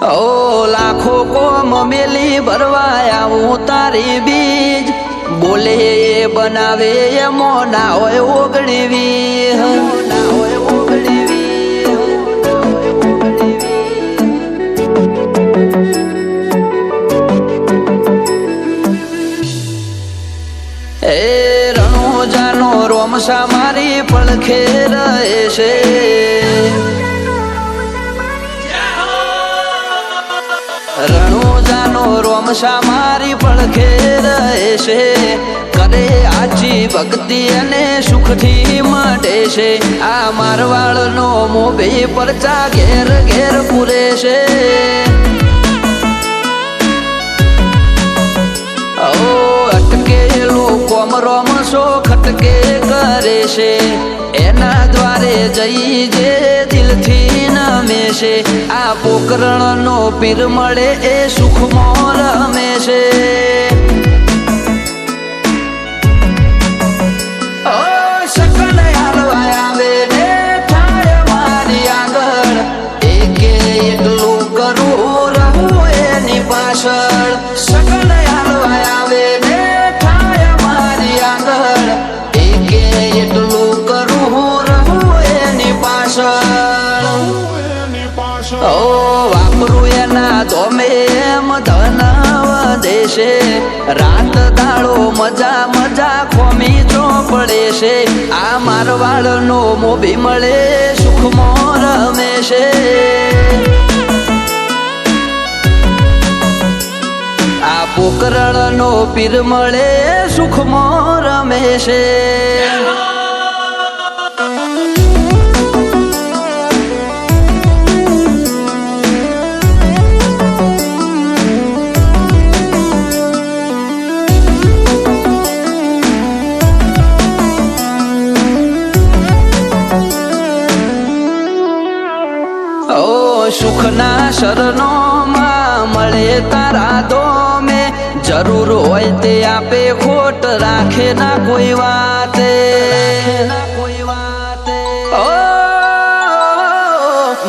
ઓ લાખો કોમ મેલી ભરવા આવું તારી બીજ બોલે એ બનાવે એમો ના હોય ઓગણીવી ના હોય ઓગણીવી એ રણોજાનો રોમસા મારી પડખે રહે છે રણોજાનો રોમસા મારી પડખે રહે છે કરે આજી ભક્તિ અને સુખથી મળે છે આ મારવાડનો મોભી પરચા ઘેર ઘેર પૂરે છે ઓ અટકેલો કોમ રોમસો ખટકે કરે છે એના દ્વારે જઈ જે દિલથી નમે છે આ પોકરણનો પીર મળે એ સુખમાં રમે છે સકલ હાલવા આવે ને થાય મારી આગળ એકે એકલું કરું રહું એની પાછળ સકલ હાલવા આવે ને થાય મારી આગળ એકે એટલું કરું રહું એની પાછળ ઓ વાપરું એના ધોમે એમ ધન વધે છે રાત દાડો મજા મજા ખોમી ચોપડે છે આ મારવાડનો મોભી મળે સુખમાં રમે છે આ પોકરણનો પીર મળે સુખમાં રમે છે સુખના શરણોમાં મળે તારા દોમે જરૂર હોય તે આપે ખોટ રાખે ના કોઈ વાતે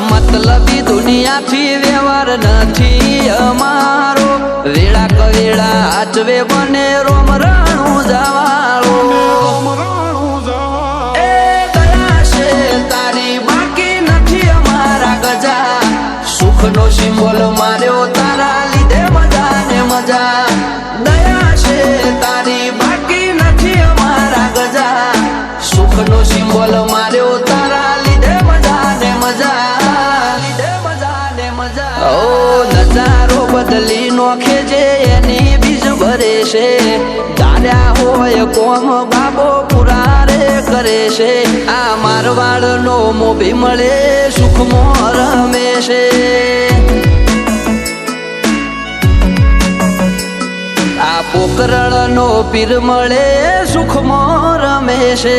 મતલબી દુનિયાથી વ્યવહાર નથી અમારો વેળા કવેળા આચવે બને રોમ રણું જવાળો સુખનો સિમ્બોલ માર્યો તારા લીધે મજા ને મજા દયા છે તારી બાકી નથી અમારા ગજા સુખનો સિમ્બોલ માર્યો તારા લીધે મજા ને મજા લીધે મજા ને મજા ઓ નજારો બદલી નોખે જે એની બીજ ભરે છે ધાર્યા હોય કોમ બાબો પુરારે કરે છે આ મારવાડનો મોભી મળે સુખમાં રમે છે આ પોકરણનો પીર મળે સુખમાં રમે છે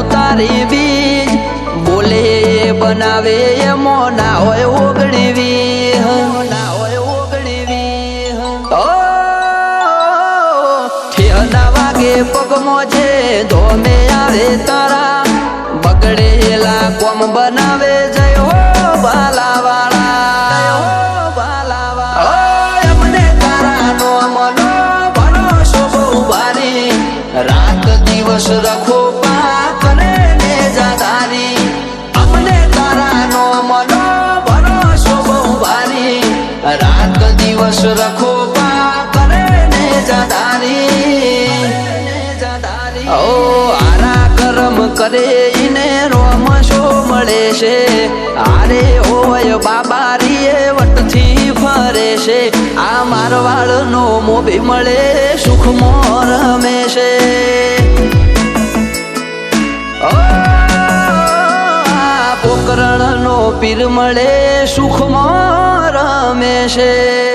તારી બીજ બોલે એ બનાવે એમો ના હોય ઓગણીવી ના હોય ઓગણીવી ઓ ઠેના વાગે પગમો છે ધોમે આવે તારા બગડેલા કોમ બનાવે જય હો બાલાવાળા એમને તારા નો મનો ભરોસો બહુ ભારી રાત દિવસ રખો રાત દિવસ રખો પા કરે ને જાદારી ઓ આરા કરમ કરે ઈને રોમશો મળે છે આરે હોય બાબારી એ વટથી ફરે છે આ મારવાડનો મોભી મળે સુખમાં રમે છે પોકરણનો પીર મળે સુખમાં રમે છે